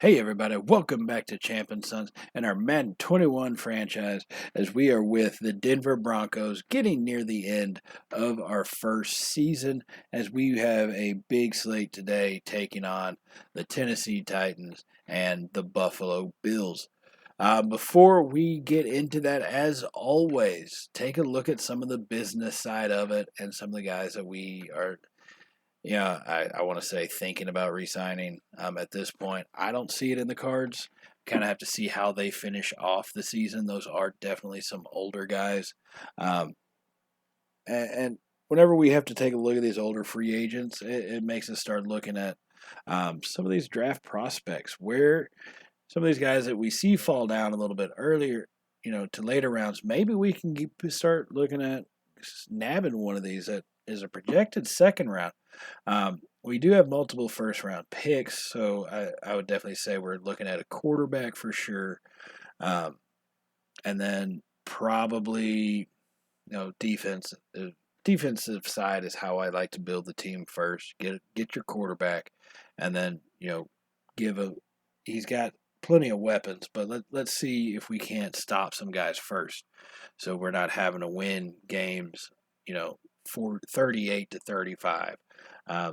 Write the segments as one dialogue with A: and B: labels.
A: Hey everybody, welcome back to Champ & Sons and our Madden 21 franchise as we are with the Denver Broncos getting near the end of our first season as we have a big slate today taking on the Tennessee Titans and the Buffalo Bills. Before we get into that, as always, take a look at some of the business side of it and some of the guys that we are I want to say thinking about re-signing. At this point, I don't see it in the cards. Kind of have to see how they finish off the season. Those are definitely some older guys. Um, and whenever we have to take a look at these older free agents, it makes us start looking at some of these draft prospects, where some of these guys that we see fall down a little bit earlier, to later rounds, maybe we can start looking at nabbing one of these that is a projected second round. We do have multiple first round picks, so I would definitely say we're looking at a quarterback for sure. And then probably, defense. Defensive side is how I like to build the team first. Get your quarterback, and then he's got plenty of weapons, but let's see if we can't stop some guys first, so we're not having to win games, for 38 to 35,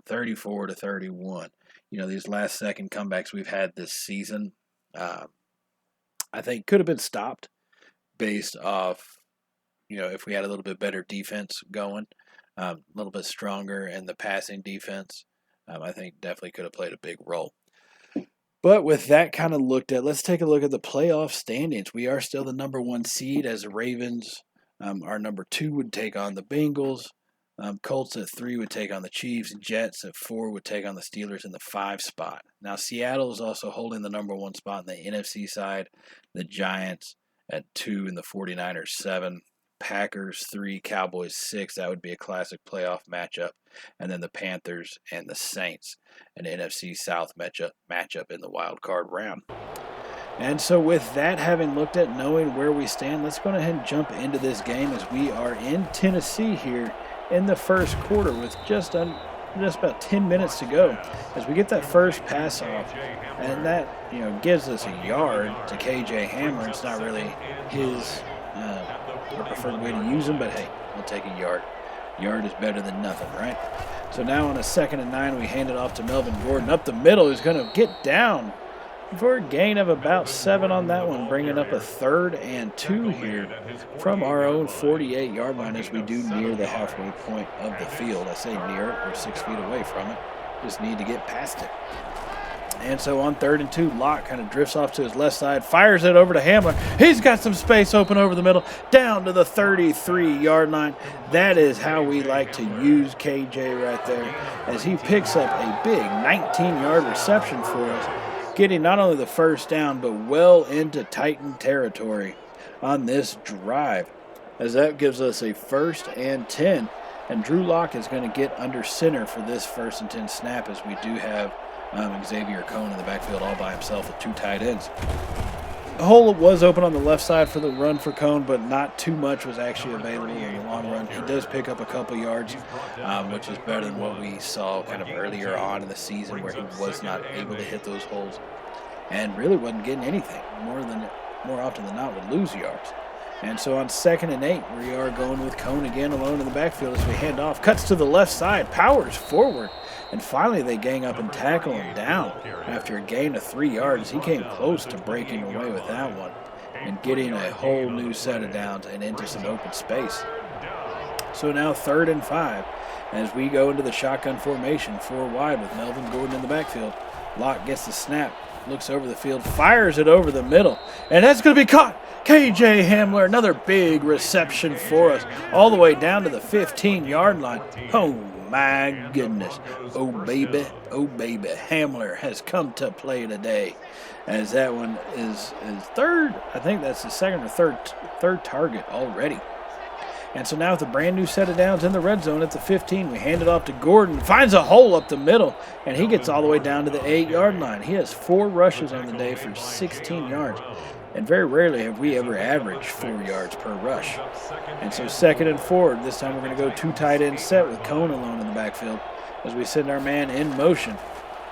A: 34 to 31. These last second comebacks we've had this season, I think could have been stopped based off, if we had a little bit better defense going, a little bit stronger in the passing defense. I think definitely could have played a big role. But with that kind of looked at, let's take a look at the playoff standings. We are still the number 1 seed as the Ravens. Our number 2 would take on the Bengals. Colts at 3 would take on the Chiefs. Jets at 4 would take on the Steelers in the 5 spot. Now, Seattle is also holding the number 1 spot in the NFC side. The Giants at 2 and the 49ers 7. Packers 3, Cowboys 6. That would be a classic playoff matchup. And then the Panthers and the Saints, an NFC South matchup in the wild card round. And so with that having looked at, knowing where we stand, let's go ahead and jump into this game as we are in Tennessee here in the first quarter with just about 10 minutes to go as we get that first pass off. And that, gives us a yard to KJ Hamler. It's not really his preferred way to use him, but hey, we'll take a yard. Yard is better than nothing, right? So now on a 2nd and 9, we hand it off to Melvin Gordon up the middle. He's going to get down for a gain of about 7 on that one, bringing up a 3rd and 2 here from our own 48-yard line as we do near the halfway point of the field. I say near it, we're 6 feet away from it. Just need to get past it. And so on 3rd and 2, Locke kind of drifts off to his left side, fires it over to Hamler. He's got some space open over the middle, down to the 33-yard line. That is how we like to use KJ right there, as he picks up a big 19-yard reception for us, getting not only the first down, but well into Titan territory on this drive, as that gives us a 1st and 10. And Drew Lock is going to get under center for this 1st and 10 snap, as we do have Xavier Cohn in the backfield all by himself with 2 tight ends. The hole was open on the left side for the run for Cohn, but not too much was actually available in the long run. He does pick up a couple yards, which is better than what we saw kind of earlier on in the season where he was not able to hit those holes and really wasn't getting anything. More often than not would lose yards. And so on 2nd and 8, we are going with Cohn again alone in the backfield as we hand off. Cuts to the left side, powers forward. And finally they gang up and tackle him down. After a gain of 3 yards, he came close to breaking away with that one and getting a whole new set of downs and into some open space. So now 3rd and 5 as we go into the shotgun formation, 4 wide with Melvin Gordon in the backfield. Locke gets the snap, looks over the field, fires it over the middle, and that's going to be caught. KJ Hamler, another big reception for us, all the way down to the 15-yard line. Oh, my goodness. Oh, baby. Hamler has come to play today, as that one is 3rd. I think that's the 2nd or 3rd target already. And so now with a brand new set of downs in the red zone at the 15, we hand it off to Gordon. Finds a hole up the middle, and he gets all the way down to the 8-yard line. He has 4 rushes on the day for 16 yards. And very rarely have we ever averaged 4 yards per rush. And so 2nd and 4, this time we're going to go 2 tight end set with Cohn alone in the backfield as we send our man in motion.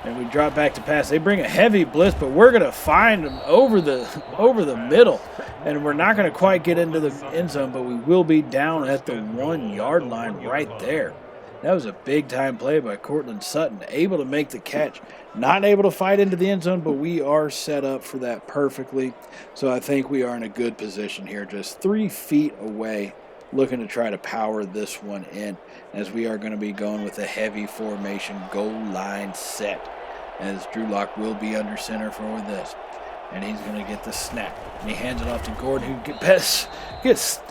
A: And we drop back to pass. They bring a heavy blitz, but we're going to find them over the middle. And we're not going to quite get into the end zone, but we will be down at the 1 yard line right there. That was a big-time play by Cortland Sutton, able to make the catch. Not able to fight into the end zone, but we are set up for that perfectly. So I think we are in a good position here, just 3 feet away, looking to try to power this one in, as we are going to be going with a heavy formation goal line set, as Drew Lock will be under center for this. And he's going to get the snap. And he hands it off to Gordon, who gets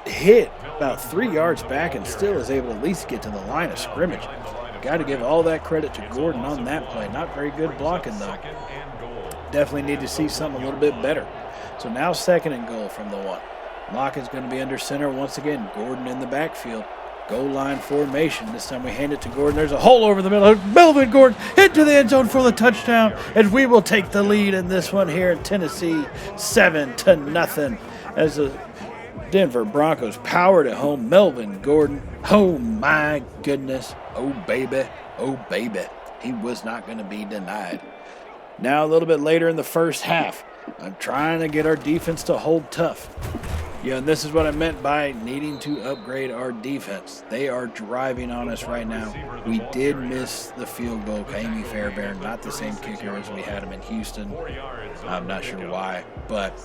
A: hit about 3 yards back and still is able to at least get to the line of scrimmage. Got to give all that credit to Gordon on that play. Not very good blocking, though. Definitely need to see something a little bit better. So now 2nd and goal from the 1. Lock is going to be under center once again. Gordon in the backfield. Goal line formation. This time we hand it to Gordon. There's a hole over the middle. Melvin Gordon into the end zone for the touchdown. And we will take the lead in this one here in Tennessee, 7-0. As the Denver Broncos powered at home. Melvin Gordon. Oh, my goodness. Oh, baby. Oh, baby. He was not going to be denied. Now a little bit later in the first half, I'm trying to get our defense to hold tough. Yeah, and this is what I meant by needing to upgrade our defense. They are driving on us right now. We did miss the field goal. Amy Fairbairn, not the same kicker as we had him in Houston. I'm not sure why, but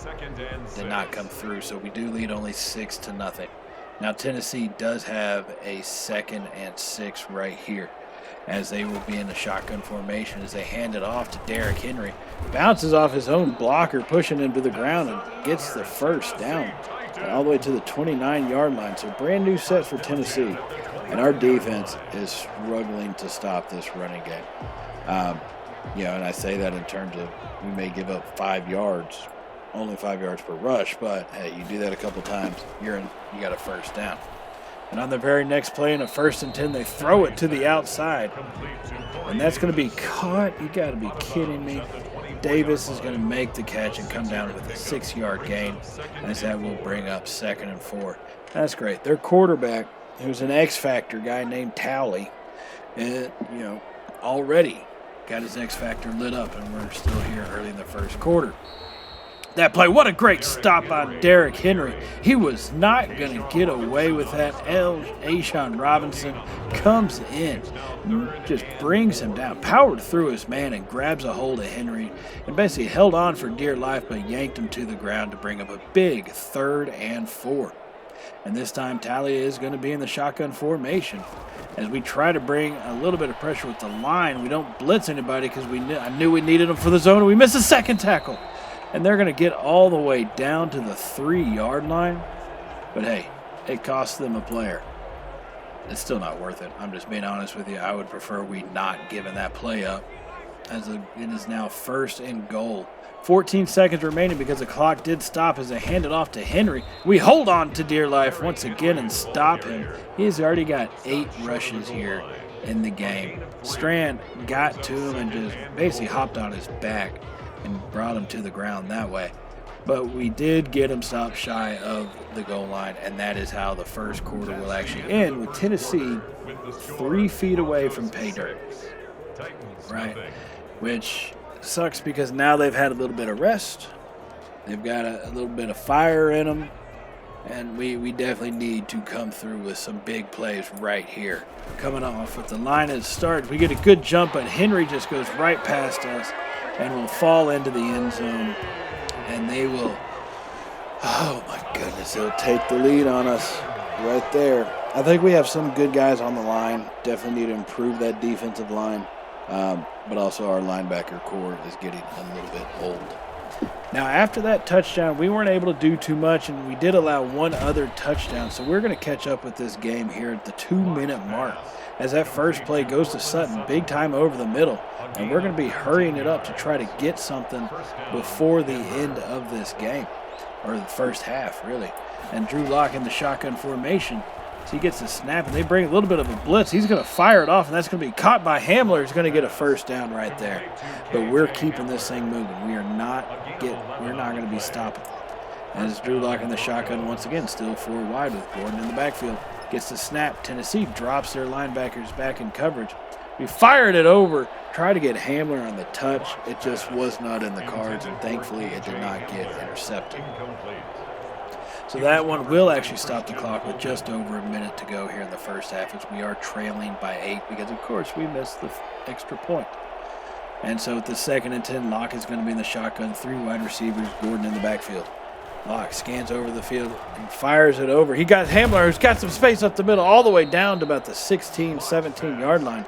A: did not come through. So we do lead only 6-0. Now Tennessee does have a 2nd and 6 right here, as they will be in the shotgun formation as they hand it off to Derrick Henry. Bounces off his own blocker, pushing him to the ground, and gets the first down all the way to the 29-yard line. So brand new set for Tennessee. And our defense is struggling to stop this running game. And I say that in terms of we may give up 5 yards, only 5 yards per rush, but hey, you do that a couple times, you got a first down. And on the very next play, in a 1st and 10, they throw it to the outside. And that's going to be caught. You got to be kidding me. Davis is going to make the catch and come down with a 6-yard gain, as that will bring up 2nd and 4. That's great. Their quarterback, who's an X-Factor guy named Towley, and, already got his X-Factor lit up, and we're still here early in the first quarter. That play, what a great stop by Derrick Henry. He was not going to get away with that. Ashawn Robinson comes in, just brings him down, powered through his man and grabs a hold of Henry and basically held on for dear life, but yanked him to the ground to bring up a big 3rd and 4. And this time Talia is going to be in the shotgun formation as we try to bring a little bit of pressure with the line. We don't blitz anybody because I knew we needed them for the zone, and we missed a 2nd tackle. And they're going to get all the way down to the 3-yard line. But, hey, it cost them a player. It's still not worth it. I'm just being honest with you. I would prefer we not given that play up, as it is now 1st and goal. 14 seconds remaining because the clock did stop as they hand it off to Henry. We hold on to dear life once again and stop him. He's already got 8 rushes here in the game. Strand got to him and just basically hopped on his back and brought him to the ground that way. But we did get him stopped shy of the goal line, and that is how the first quarter will actually end, with Tennessee 3 feet away from pay dirt. Right? Which sucks because now they've had a little bit of rest. They've got a little bit of fire in them, and we definitely need to come through with some big plays right here. Coming off with the line at start, we get a good jump, but Henry just goes right past us and will fall into the end zone, and they will, oh my goodness, they'll take the lead on us right there. I think we have some good guys on the line. Definitely need to improve that defensive line, but also our linebacker core is getting a little bit old. Now, after that touchdown, we weren't able to do too much, and we did allow one other touchdown, so we're going to catch up with this game here at the 2-minute mark, as that first play goes to Sutton, big time over the middle. And we're going to be hurrying it up to try to get something before the end of this game, or the first half, really. And Drew Lock in the shotgun formation. So he gets the snap, and they bring a little bit of a blitz. He's going to fire it off, and that's going to be caught by Hamler. He's going to get a first down right there. But we're keeping this thing moving. We're not going to be stopping. As Drew Lock in the shotgun once again, still 4 wide with Gordon in the backfield. Gets the snap. Tennessee drops their linebackers back in coverage. We fired it over, tried to get Hamler on the touch. It just was not in the cards, and thankfully it did not get intercepted. So that one will actually stop the clock with just over a minute to go here in the first half, as we are trailing by 8 because, of course, we missed the extra point. And so at the 2nd and 10, Locke is going to be in the shotgun, 3 wide receivers, Gordon in the backfield. Locke scans over the field and fires it over. He got Hamler, who's got some space up the middle, all the way down to about the 16, 17-yard line.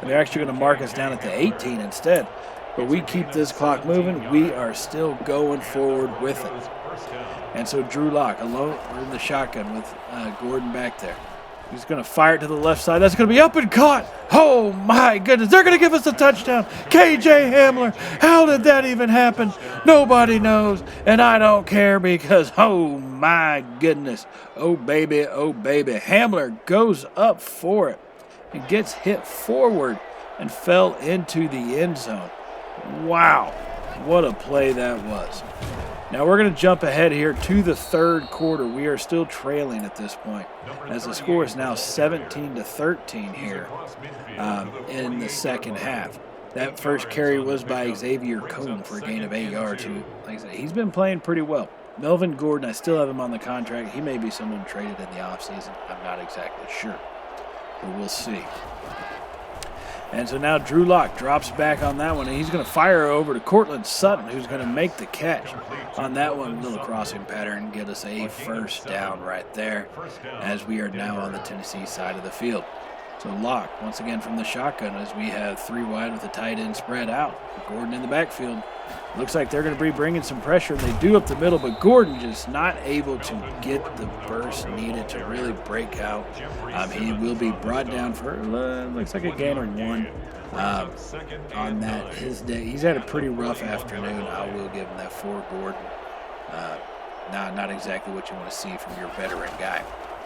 A: And they're actually going to mark us down at the 18 instead. But we keep this clock moving. We are still going forward with it. And so Drew Lock alone in the shotgun with Gordon back there. He's going to fire it to the left side. That's going to be up and caught. Oh, my goodness. They're going to give us a touchdown. KJ Hamler. How did that even happen? Nobody knows. And I don't care because, oh, my goodness. Oh, baby. Oh, baby. Hamler goes up for it and gets hit forward and fell into the end zone. Wow. What a play that was. Now we're going to jump ahead here to the 3rd quarter. We are still trailing at this point, as the score is now 17-13 here in the 2nd half. That first carry was by Xavier Cohn for a gain of 8 yards. Who, like I said, he's been playing pretty well. Melvin Gordon, I still have him on the contract. He may be someone traded in the offseason. I'm not exactly sure, but we'll see. And so now Drew Lock drops back on that one, and he's going to fire over to Cortland Sutton, who's going to make the catch on that one. Little crossing pattern, get us a first down right there, as we are now on the Tennessee side of the field. So Lock, once again from the shotgun, as we have 3 wide with the tight end spread out. Gordon in the backfield. Looks like they're going to be bringing some pressure, and they do up the middle, but Gordon just not able to get the burst needed to really break out. He will be brought down for, looks like a gain of 1 on that. His day, he's had a pretty rough afternoon. I will give him that for Gordon. Not exactly what you want to see from your veteran guy.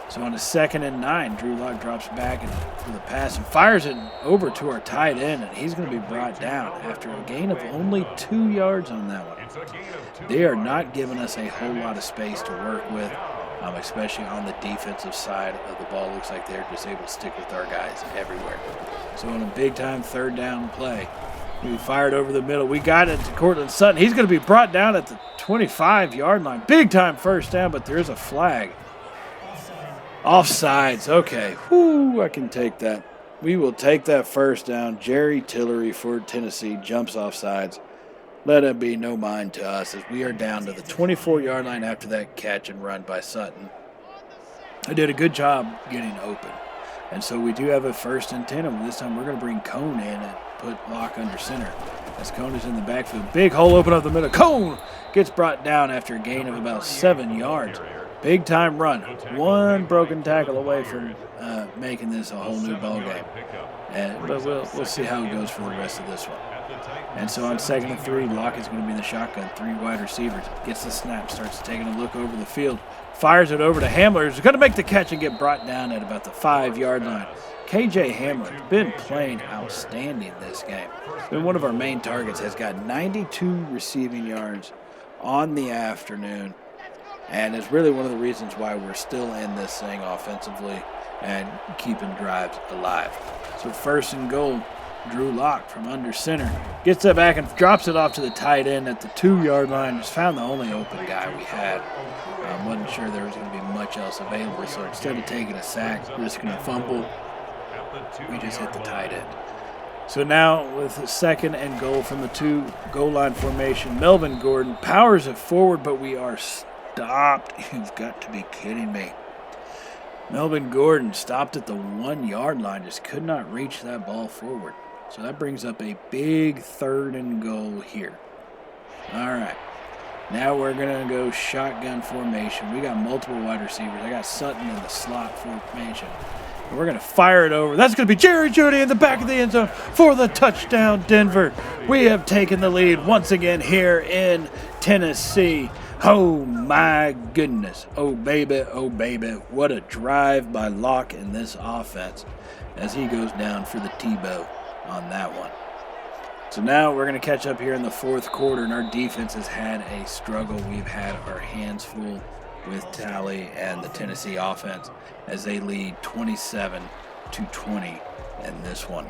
A: So on the 2nd and 9, Drew Lock drops back and for the pass and fires it over to our tight end, and he's going to be brought down after a gain of only 2 yards on that one. They are not giving us a whole lot of space to work with, especially on the defensive side of the ball. Looks like they're just able to stick with our guys everywhere. So on a big-time 3rd down play, we fired over the middle. We got it to Cortland Sutton. He's going to be brought down at the 25-yard line. Big-time first down, but there's a flag. Offsides, okay. Whoo, I can take that. We will take that first down. Jerry Tillery for Tennessee jumps offsides. Let it be no mind to us, as we are down to the 24-yard line after that catch and run by Sutton. I did a good job getting open. And so we do have a 1st and 10, and this time we're going to bring Cone in and put Locke under center. As Cone is in the backfield, big hole open up the middle. Cone gets brought down after a gain of about 7 yards. Big time run. 1 broken tackle away from making this a whole new ball game. But we'll see how it goes for the rest of this one. And so on 2nd and 3, Locke is going to be in the shotgun. 3 wide receivers. Gets the snap, starts taking a look over the field. Fires it over to Hamler, who's going to make the catch and get brought down at about the 5-yard line. KJ Hamler has been playing outstanding this game. Been one of our main targets. Has got 92 receiving yards on the afternoon. And it's really one of the reasons why we're still in this thing offensively and keeping drives alive. So 1st and goal, Drew Lock from under center. Gets it back and drops it off to the tight end at the 2-yard line. Just found the only open guy we had. Wasn't sure there was going to be much else available. So instead of taking a sack, risking a fumble, we just hit the tight end. So now with the 2nd and goal from the 2 goal line formation, Melvin Gordon powers it forward, but we are stopped. You've got to be kidding me. Melvin Gordon stopped at the 1-yard line, just could not reach that ball forward. So that brings up a big 3rd and goal here. All right. Now we're going to go shotgun formation. We got multiple wide receivers. I got Sutton in the slot formation. And we're going to fire it over. That's going to be Jerry Jeudy in the back of the end zone for the touchdown, Denver. We have taken the lead once again here in Tennessee. Oh, my goodness. Oh, baby. Oh, baby. What a drive by Locke in this offense as he goes down for the Tebow on that one. So now we're going to catch up here in the 4th quarter, and our defense has had a struggle. We've had our hands full with Tally and the Tennessee offense as they lead 27-20 in this one.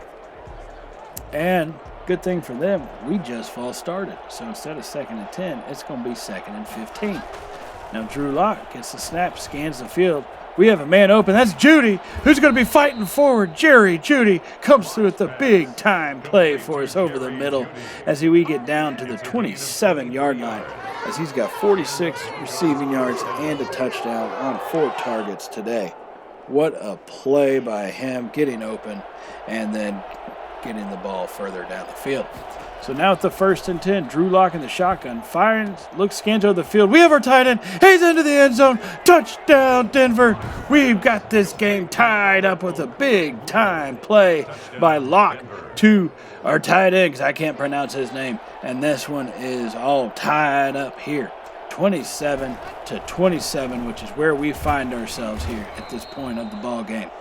A: And good thing for them, we just false started. So instead of 2nd and 10, it's going to be 2nd and 15. Now Drew Lock gets the snap, scans the field. We have a man open. That's Judy, who's going to be fighting forward. Jerry Judy comes through with the big-time play for us over the middle as we get down to the 27-yard line, as he's got 46 receiving yards and a touchdown on 4 targets today. What a play by him, getting open and then getting the ball further down the field. So now at the 1st and 10, Drew Lock in the shotgun, firing, looks, scans over the field. We have our tight end. He's into the end zone. Touchdown, Denver. We've got this game tied up with a big-time play by Lock to our tight end, because I can't pronounce his name. And this one is all tied up here. 27-27, which is where we find ourselves here at this point of the ball game.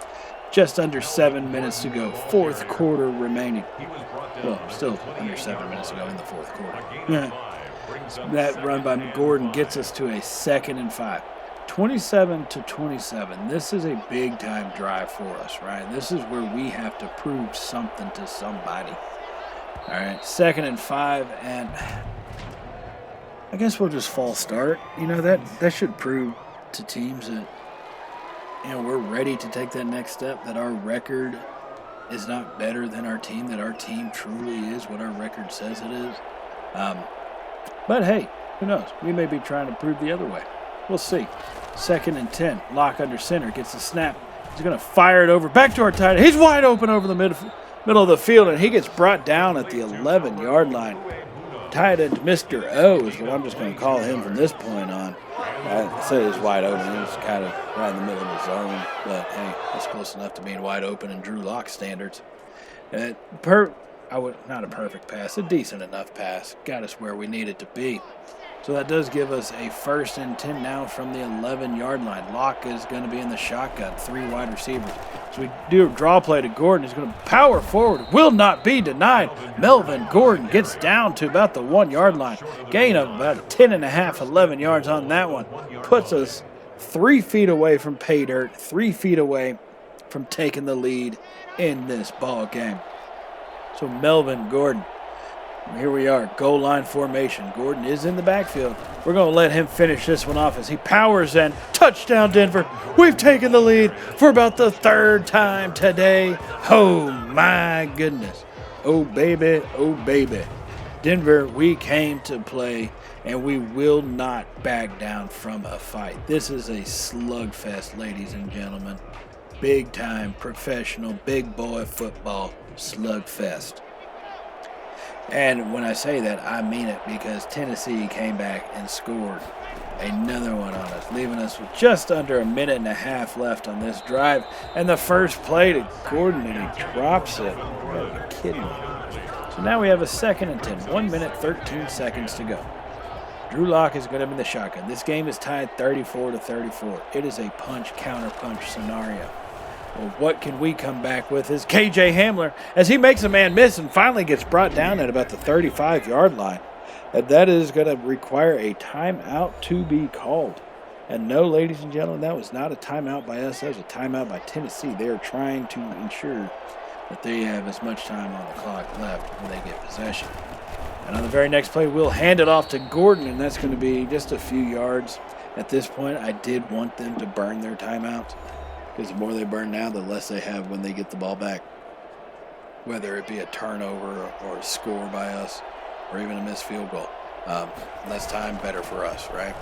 A: Just under 7 minutes to go. 4th quarter remaining. Well, still under 7 minutes to go in the 4th quarter. That run by Gordon gets us to a 2nd and 5. 27-27. This is a big-time drive for us, right? This is where we have to prove something to somebody. All right, 2nd and 5, and I guess we'll just false start. You know, that should prove to teams that, you know, we're ready to take that next step, that our record is not better than our team, that our team truly is what our record says it is. But hey, who knows? We may be trying to prove the other way. We'll see. 2nd and 10. Lock under center. Gets the snap. He's going to fire it over. Back to our tight end. He's wide open over the middle of the field, and he gets brought down at the 11-yard line. Tight end Mr. O is what I'm just going to call him from this point on. I said he was wide open. He was kind of right in the middle of the zone. But, hey, that's close enough to being wide open in Drew Lock standards. Not a perfect pass, a decent enough pass. Got us where we needed to be. So that does give us a 1st and 10 now from the 11-yard line. Lock is going to be in the shotgun, 3 wide receivers. So we do a draw play to Gordon. He's going to power forward. Will not be denied. Melvin Gordon gets down to about the 1-yard line. Gain of about 10.5, 11 yards on that one. Puts us 3 feet away from pay dirt, 3 feet away from taking the lead in this ball game. So Melvin Gordon. Here we are, goal line formation. Gordon is in the backfield. We're going to let him finish this one off as he powers in. Touchdown, Denver. We've taken the lead for about the 3rd time today. Oh, my goodness. Oh, baby. Oh, baby. Denver, we came to play, and we will not back down from a fight. This is a slugfest, ladies and gentlemen. Big-time, professional, big boy football slugfest. And when I say that, I mean it, because Tennessee came back and scored another one on us, leaving us with just under 1.5 minutes left on this drive. And the first play to Gordon, and he drops it. Are you kidding me? So now we have a 2nd and 10, 1 minute, 13 seconds to go. Drew Lock is going to be in the shotgun. This game is tied 34-34. It is a punch-counter-punch scenario. Well, what can we come back with is KJ Hamler, as he makes a man miss and finally gets brought down at about the 35-yard line. And that is going to require a timeout to be called. And no, ladies and gentlemen, that was not a timeout by us. That was a timeout by Tennessee. They are trying to ensure that they have as much time on the clock left when they get possession. And on the very next play, we'll hand it off to Gordon, and that's going to be just a few yards. At this point, I did want them to burn their timeouts, because the more they burn now, the less they have when they get the ball back. Whether it be a turnover or a score by us or even a missed field goal. Less time, better for us, right?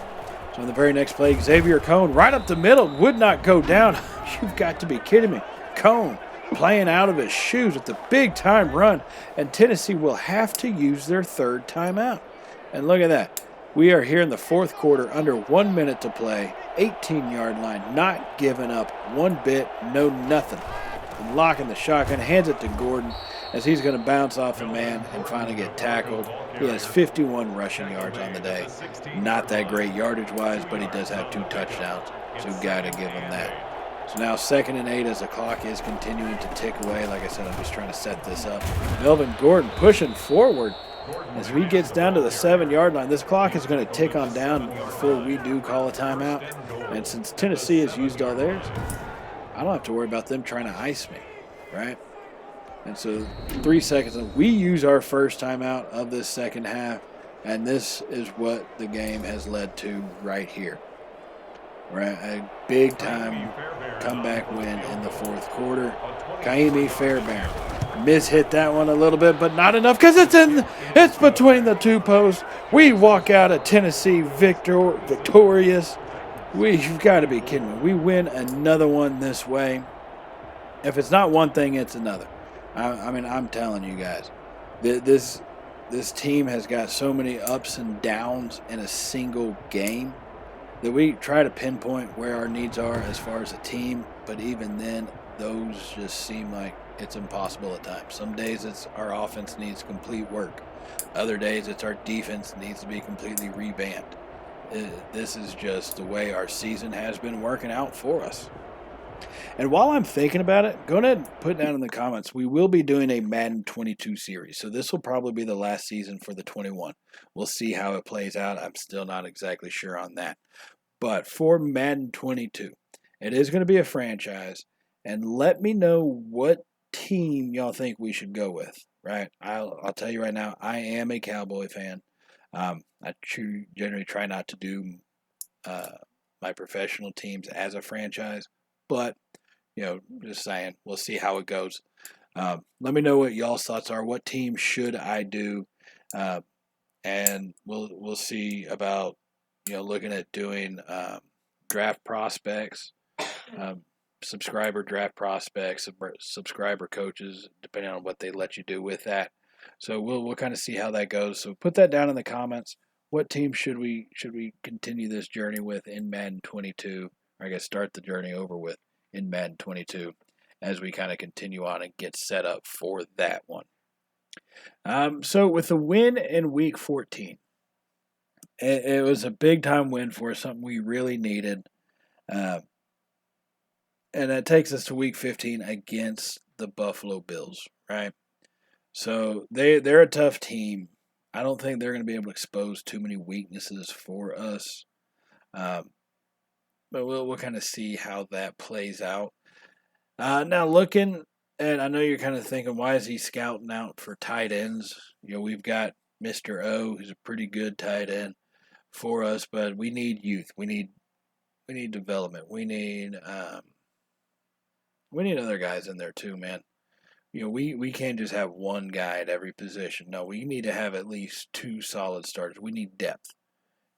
A: So on the very next play, Xavier Cone right up the middle, would not go down. You've got to be kidding me. Cone playing out of his shoes with the big-time run, and Tennessee will have to use their 3rd timeout. And look at that. We are here in the 4th quarter, under 1 minute to play, 18-yard line, not giving up one bit, no nothing. And Lock in the shotgun, hands it to Gordon as he's going to bounce off a man and finally get tackled. He has 51 rushing yards on the day. Not that great yardage-wise, but he does have 2 touchdowns, so got to give him that. So now 2nd and 8 as the clock is continuing to tick away. Like I said, I'm just trying to set this up. Melvin Gordon pushing forward as he gets down to the 7-yard line. This clock is going to tick on down before we do call a timeout. And since Tennessee has used all theirs, I don't have to worry about them trying to ice me, right? And so 3 seconds, we use our first timeout of this second half, and this is what the game has led to right here. Right, a big time comeback win in the fourth quarter. Kaimi Fairbairn hit that one a little bit, but not enough because it's between the two posts. We walk out of Tennessee victorious. You've got to be kidding me. We win another one this way. If it's not one thing, it's another. I mean, I'm telling you guys, this team has got so many ups and downs in a single game that we try to pinpoint where our needs are as far as a team, but even then, those just seem like it's impossible at times. Some days it's our offense needs complete work. Other days it's our defense needs to be completely revamped. This is just the way our season has been working out for us. And while I'm thinking about it, go ahead and put down in the comments, we will be doing a Madden 22 series. So this will probably be the last season for the 21. We'll see how it plays out. I'm still not exactly sure on that. But for Madden 22, it is going to be a franchise. And let me know what team y'all think we should go with, right? I'll tell you right now, I am a Cowboy fan. I generally try not to do my professional teams as a franchise. But, just saying, we'll see how it goes. Let me know what y'all's thoughts are. What team should I do? And we'll see about, looking at doing draft prospects, subscriber draft prospects, subscriber coaches, depending on what they let you do with that. So we'll kind of see how that goes. So put that down in the comments. What team should we continue this journey with in Madden 22? Or I guess start the journey over with in Madden 22 as we kind of continue on and get set up for that one. So with the win in Week 14, it was a big time win for us, something we really needed. And that takes us to Week 15 against the Buffalo Bills, right? So they're a tough team. I don't think they're going to be able to expose too many weaknesses for us. But we'll kind of see how that plays out. Now looking, and I know you're kind of thinking, why is he scouting out for tight ends? We've got Mr. O, who's a pretty good tight end for us, but we need youth. We need development. We need other guys in there too, man. We can't just have one guy at every position. No, we need to have at least 2 solid starters. We need depth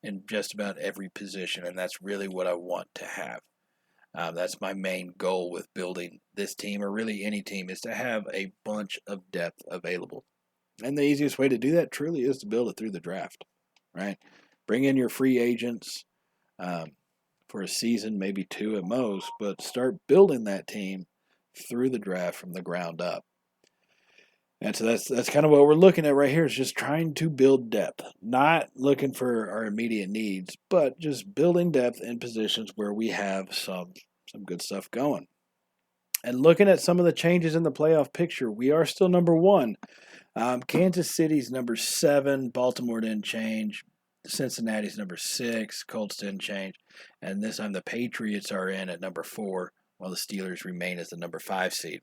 A: in just about every position, and that's really what I want to have. That's my main goal with building this team, or really any team, is to have a bunch of depth available. And the easiest way to do that truly is to build it through the draft, right? Bring in your free agents for a season, maybe 2 at most, but start building that team through the draft from the ground up. And so that's kind of what we're looking at right here, is just trying to build depth. Not looking for our immediate needs, but just building depth in positions where we have some good stuff going. And looking at some of the changes in the playoff picture, we are still number 1. Kansas City's number 7. Baltimore didn't change. Cincinnati's number 6. Colts didn't change. And this time the Patriots are in at number 4, while the Steelers remain as the number 5 seed.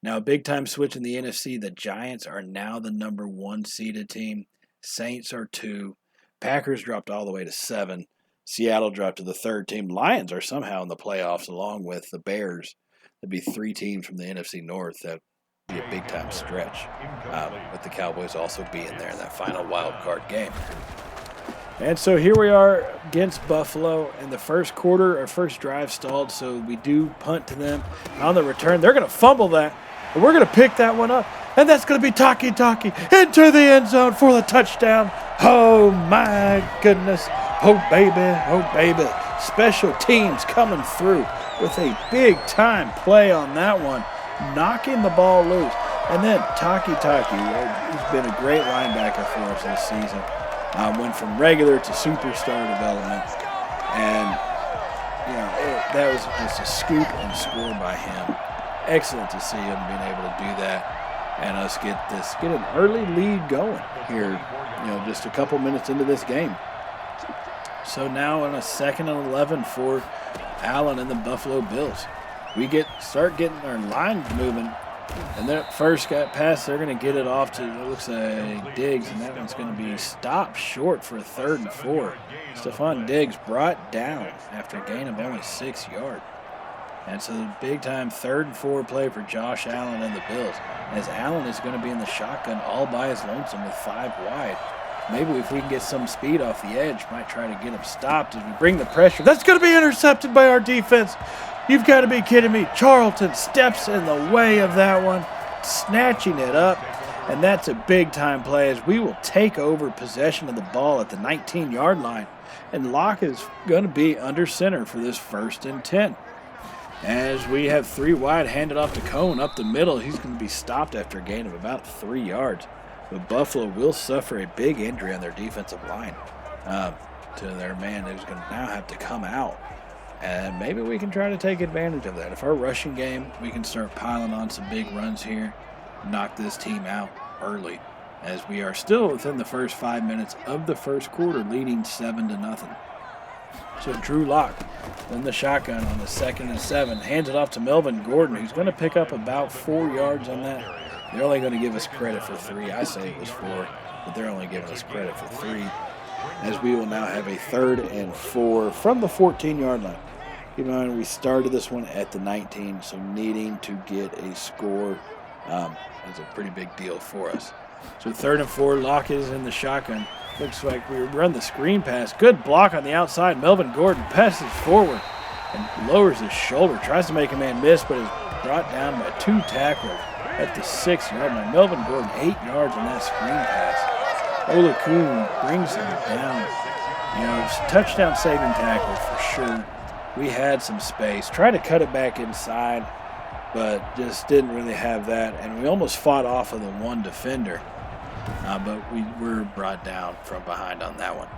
A: Now, a big-time switch in the NFC. The Giants are now the number 1 seeded team. Saints are 2. Packers dropped all the way to 7. Seattle dropped to the 3rd team. Lions are somehow in the playoffs along with the Bears. There'd be 3 teams from the NFC North. That would be a big-time stretch, with the Cowboys also being there in that final wild card game. And so here we are against Buffalo. In the first quarter, our first drive stalled, so we do punt to them. On the return, they're going to fumble that, and we're going to pick that one up. And that's going to be Taki into the end zone for the touchdown. Oh, my goodness. Oh, baby. Special teams coming through with a big-time play on that one, knocking the ball loose. And then Taki, who's been a great linebacker for us this season, went from regular to superstar development, and that was just a scoop and score by him. Excellent to see him being able to do that, and us get an early lead going here. Just a couple minutes into this game. So now on a 2nd and 11 for Allen and the Buffalo Bills, we start getting our lines moving And that first pass, they're going to get it off to, it looks like Diggs, and that one's going to be stopped short for a 3rd and 4. Stephon Diggs brought down after a gain of only 6 yards. And so the big-time 3rd and 4 play for Josh Allen and the Bills, as Allen is going to be in the shotgun all by his lonesome with 5 wide. Maybe if we can get some speed off the edge, might try to get him stopped as we bring the pressure. That's going to be intercepted by our defense. You've got to be kidding me. Charlton steps in the way of that one, snatching it up. And that's a big-time play as we will take over possession of the ball at the 19-yard line. And Locke is going to be under center for this 1st and 10. As we have 3 wide handed off to Cohen up the middle, he's going to be stopped after a gain of about 3 yards. But Buffalo will suffer a big injury on their defensive line to their man who's going to now have to come out. And maybe we can try to take advantage of that. If our rushing game, we can start piling on some big runs here, knock this team out early, as we are still within the first 5 minutes of the first quarter, leading 7-0. So Drew Lock in the shotgun on the 2nd and 7, hands it off to Melvin Gordon, who's going to pick up about 4 yards on that. They're only going to give us credit for 3. I say it was 4, but they're only giving us credit for 3, as we will now have a 3rd and 4 from the 14-yard line. You know, we started this one at the 19, so needing to get a score is a pretty big deal for us. So 3rd and 4, Locke is in the shotgun. Looks like we run the screen pass. Good block on the outside. Melvin Gordon passes forward and lowers his shoulder. Tries to make a man miss, but is brought down by 2 tacklers at the 6-yard line. Melvin Gordon, 8 yards on that screen pass. Olakun brings him down. You know, it's a touchdown saving tackle for sure. We had some space. Tried to cut it back inside, but just didn't really have that. And we almost fought off of the 1 defender. But we were brought down from behind on that one.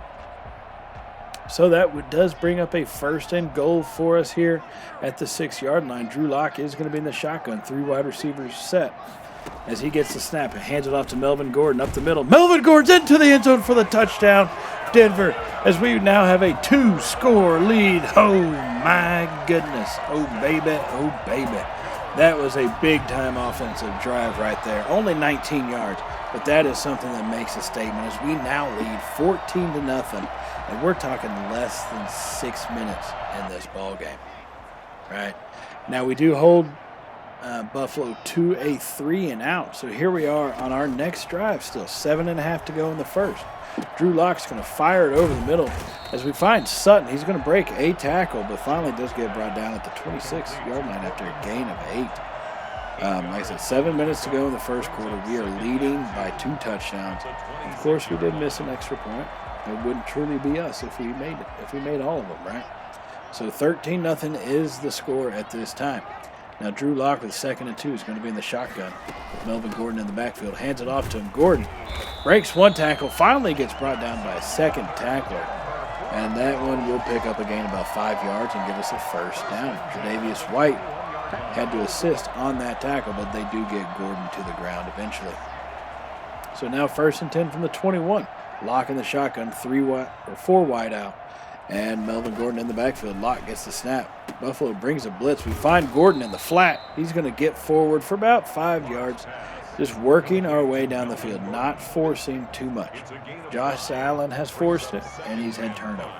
A: So that does bring up a 1st and goal for us here at the 6-yard line. Drew Lock is going to be in the shotgun. 3 wide receivers set. As he gets the snap and hands it off to Melvin Gordon up the middle. Melvin Gordon's into the end zone for the touchdown. Denver, as we now have a 2-score lead. Oh, my goodness. Oh, baby. Oh, baby. That was a big-time offensive drive right there. Only 19 yards, but that is something that makes a statement as we now lead 14-0, and we're talking less than 6 minutes in this ball game. Right? Now, we do hold Buffalo to a 3-and-out, so here we are on our next drive still. 7.5 to go in the first. Drew Lock's going to fire it over the middle as we find Sutton. He's going to break a tackle, but finally does get brought down at the 26-yard line after a gain of 8. Like I said, 7 minutes to go in the first quarter. We are leading by 2 touchdowns. Of course, we did miss an extra point. It wouldn't truly be us if we made it, if we made all of them, right? So 13-0 is the score at this time. Now Drew Lock with 2nd and 2 is going to be in the shotgun with Melvin Gordon in the backfield. Hands it off to him. Gordon breaks 1 tackle, finally gets brought down by a 2nd tackler. And that one will pick up a gain about 5 yards and give us a 1st down. Tre'Davious White had to assist on that tackle, but they do get Gordon to the ground eventually. So now 1st and 10 from the 21. Lock in the shotgun, 4 wide out. And Melvin Gordon in the backfield. Locke gets the snap. Buffalo brings a blitz. We find Gordon in the flat. He's going to get forward for about 5 yards. Just working our way down the field, not forcing too much. Josh Allen has forced it, and he's had turnover.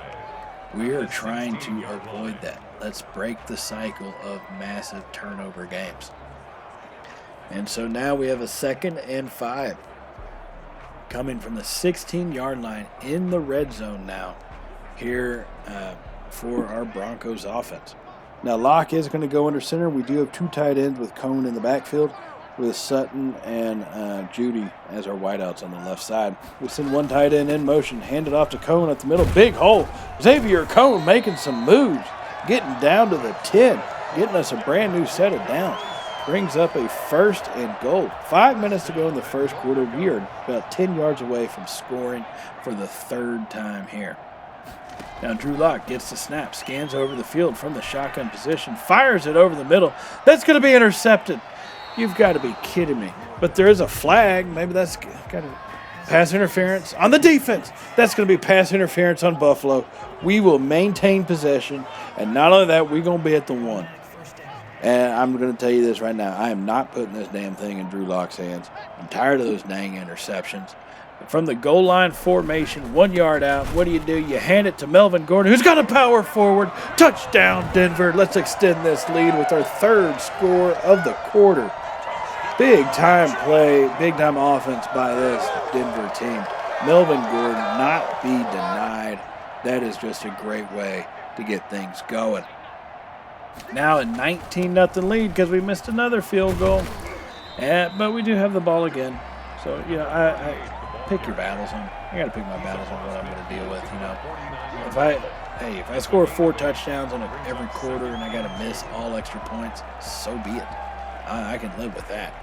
A: We are trying to avoid that. Let's break the cycle of massive turnover games. And so now we have a 2nd and 5. Coming from the 16-yard line in the red zone now. Here for our Broncos offense. Now Locke is going to go under center. We do have 2 tight ends with Cone in the backfield with Sutton and Judy as our wideouts on the left side. We send 1 tight end in motion, hand it off to Cone at the middle. Big hole. Xavier Cone making some moves, getting down to the 10, getting us a brand new set of downs. Brings up a 1st and goal. 5 minutes to go in the first quarter. We are about 10 yards away from scoring for the 3rd time here. Now Drew Lock gets the snap, scans over the field from the shotgun position, fires it over the middle. That's going to be intercepted. You've got to be kidding me. But there is a flag. Maybe that's got a pass interference on the defense. That's going to be pass interference on Buffalo. We will maintain possession, and not only that, we're going to be at the 1. And I'm going to tell you this right now. I am not putting this damn thing in Drew Lock's hands. I'm tired of those dang interceptions. From the goal line formation, 1 yard out, what do? You hand it to Melvin Gordon, who's got a power forward. Touchdown, Denver. Let's extend this lead with our 3rd score of the quarter. Big time play, big time offense by this Denver team. Melvin Gordon not be denied. That is just a great way to get things going. Now a 19-0 lead because we missed another field goal. But we do have the ball again. So, I pick your battles on. I got to pick my battles on what I'm going to deal with, If I score 4 touchdowns in every quarter and I got to miss all extra points, so be it. I can live with that.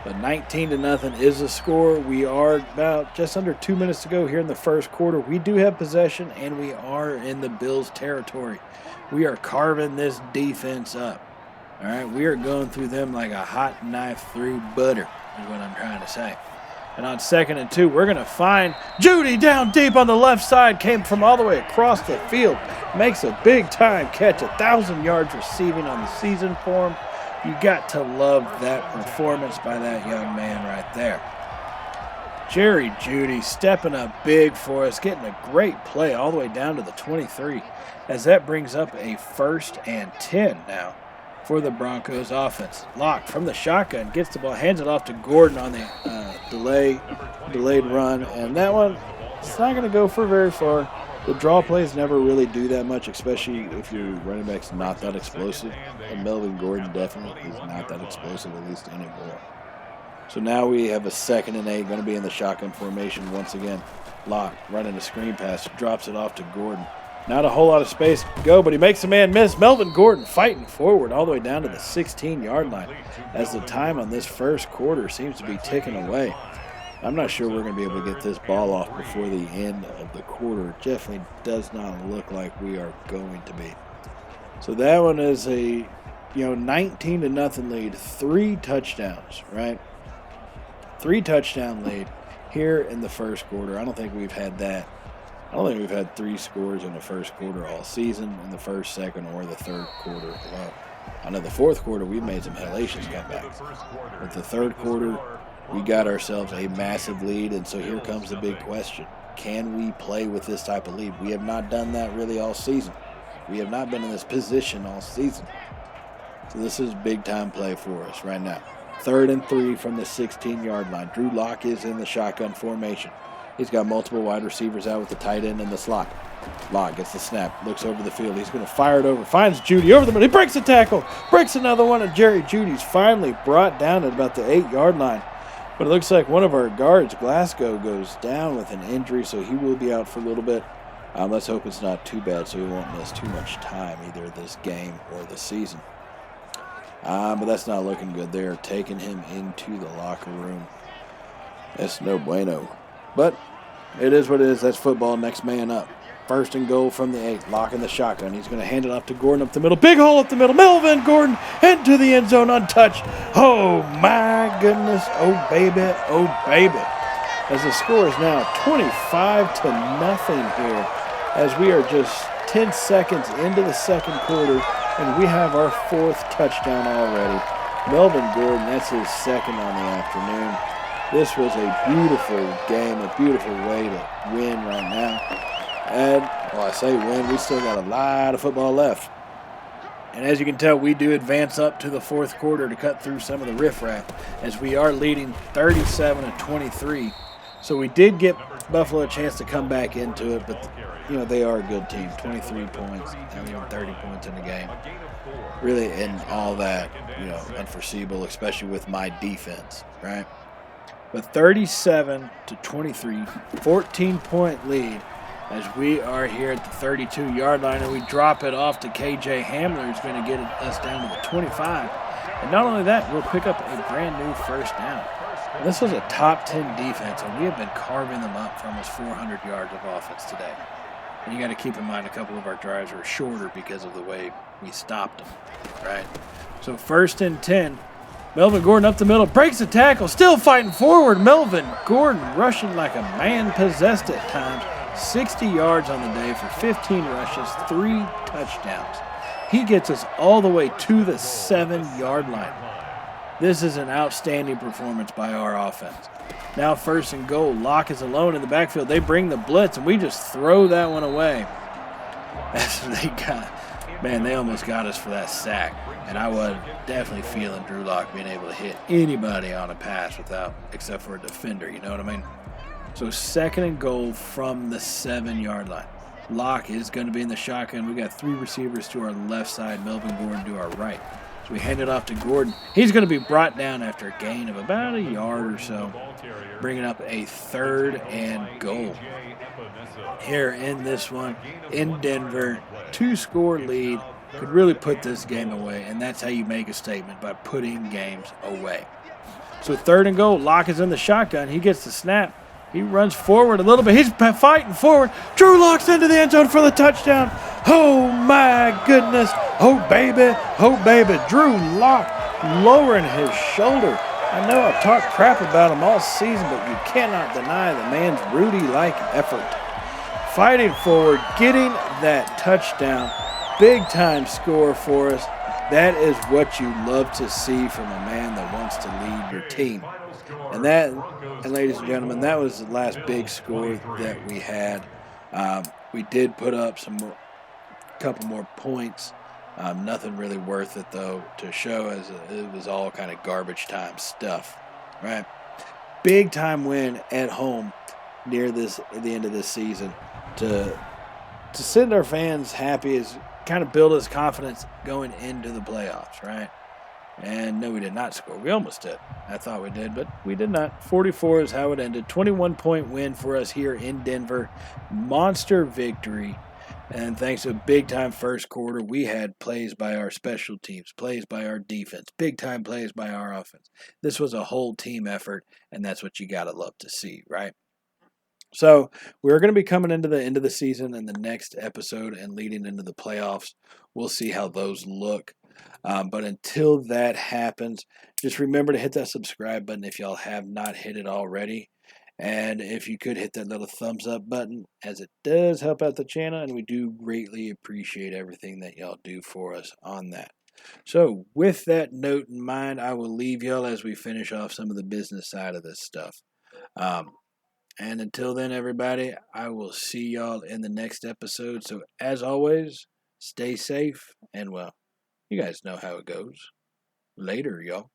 A: But 19-0 is the score. We are about just under 2 minutes to go here in the first quarter. We do have possession, and we are in the Bills' territory. We are carving this defense up. All right, we are going through them like a hot knife through butter, is what I'm trying to say. And on 2nd and 2, we're going to find Judy down deep on the left side. Came from all the way across the field. Makes a big-time catch. 1,000 yards receiving on the season for him. You got to love that performance by that young man right there. Jerry Jeudy stepping up big for us, getting a great play all the way down to the 23, as that brings up a 1st and 10 now for the Broncos offense. Locke from the shotgun gets the ball, hands it off to Gordon on the delayed run, and that one, it's not going to go for very far. The draw plays never really do that much, especially if your running back's not that explosive. And Melvin Gordon definitely is not that explosive, at least anymore. So now we have a 2nd and 8, going to be in the shotgun formation once again. Locke running a screen pass, drops it off to Gordon. Not a whole lot of space to go, but he makes a man miss. Melvin Gordon fighting forward all the way down to the 16-yard line as the time on this first quarter seems to be ticking away. I'm not sure we're going to be able to get this ball off before the end of the quarter. It definitely does not look like we are going to be. So that one is a 19-0 lead, 3 touchdowns, right? 3 touchdown lead here in the first quarter. I don't think we've had that. I don't think we've had 3 scores in the first quarter all season, in the first, second, or the third quarter. Well, I know the fourth quarter we made some hellacious comebacks. But the third quarter, we got ourselves a massive lead, and so here comes the big question. Can we play with this type of lead? We have not done that really all season. We have not been in this position all season. So this is big-time play for us right now. 3rd and 3 from the 16-yard line. Drew Lock is in the shotgun formation. He's got multiple wide receivers out with the tight end in the slot. Lock gets the snap, looks over the field. He's going to fire it over, finds Jeudy over the middle. He breaks a tackle, breaks another one, and Jerry Judy's finally brought down at about the 8-yard line. But it looks like one of our guards, Glasgow, goes down with an injury, so he will be out for a little bit. Let's hope it's not too bad so he won't miss too much time, either this game or the season. But that's not looking good. They are taking him into the locker room. That's no bueno. But it is what it is. That's football. Next man up. 1st and goal from the 8. Lock in the shotgun. He's going to hand it off to Gordon up the middle. Big hole up the middle. Melvin Gordon into the end zone untouched. Oh, my goodness. Oh, baby. Oh, baby. As the score is now 25-0 here, as we are just 10 seconds into the second quarter, and we have our 4th touchdown already. Melvin Gordon, that's his 2nd on the afternoon. This was a beautiful game, a beautiful way to win right now. And, I say win, we still got a lot of football left. And as you can tell, we do advance up to the 4th quarter to cut through some of the riffraff, as we are leading 37-23. So we did get Buffalo a chance to come back into it, but, they are a good team. 23 points, and even 30 points in the game. Really, and all that, unforeseeable, especially with my defense, right? But 37-23, 14-point lead as we are here at the 32-yard line, and we drop it off to KJ Hamler, who's going to get us down to the 25. And not only that, we'll pick up a brand new 1st down. And this was a top 10 defense, and we have been carving them up for almost 400 yards of offense today. And you got to keep in mind a couple of our drives were shorter because of the way we stopped them, right? So 1st and 10. Melvin Gordon up the middle, breaks a tackle, still fighting forward. Melvin Gordon rushing like a man possessed at times. 60 yards on the day for 15 rushes, 3 touchdowns. He gets us all the way to the 7-yard line. This is an outstanding performance by our offense. Now 1st and goal. Locke is alone in the backfield. They bring the blitz, and we just throw that one away. They almost got us for that sack. And I was definitely feeling Drew Lock being able to hit anybody on a pass except for a defender, you know what I mean? So 2nd and goal from the 7-yard line. Locke is going to be in the shotgun. We got 3 receivers to our left side, Melvin Gordon to our right. So we hand it off to Gordon. He's going to be brought down after a gain of about a yard or so, bringing up a 3rd and goal. Here in this one, in Denver, 2-score lead, could really put this game away, and that's how you make a statement, by putting games away. So 3rd and goal, Locke is in the shotgun. He gets the snap. He runs forward a little bit. He's fighting forward. Drew Lock's into the end zone for the touchdown. Oh, my goodness. Oh, baby. Oh, baby. Drew Lock lowering his shoulder. I know I've talked crap about him all season, but you cannot deny the man's Rudy-like effort. Fighting forward, getting that touchdown. Big-time score for us. That is what you love to see from a man that wants to lead your team. And ladies and gentlemen, that was the last big score that we had. We did put up a couple more points. Nothing really worth it, though, to show, as it was all kind of garbage time stuff. Right? Big time win at home near the end of this season to send our fans happy, is kind of build us confidence going into the playoffs, right? And no, we did not score. We almost did. I thought we did, but we did not. 44 is how it ended. 21-point win for us here in Denver. Monster victory. And thanks to a big-time first quarter, we had plays by our special teams, plays by our defense, big-time plays by our offense. This was a whole team effort, and that's what you got to love to see, right? So we're going to be coming into the end of the season in the next episode and leading into the playoffs. We'll see how those look. But until that happens, just remember to hit that subscribe button if y'all have not hit it already. And if you could hit that little thumbs up button, as it does help out the channel, and we do greatly appreciate everything that y'all do for us on that. So with that note in mind, I will leave y'all as we finish off some of the business side of this stuff. And until then, everybody, I will see y'all in the next episode. So as always, stay safe, and well, you guys know how it goes. Later, y'all.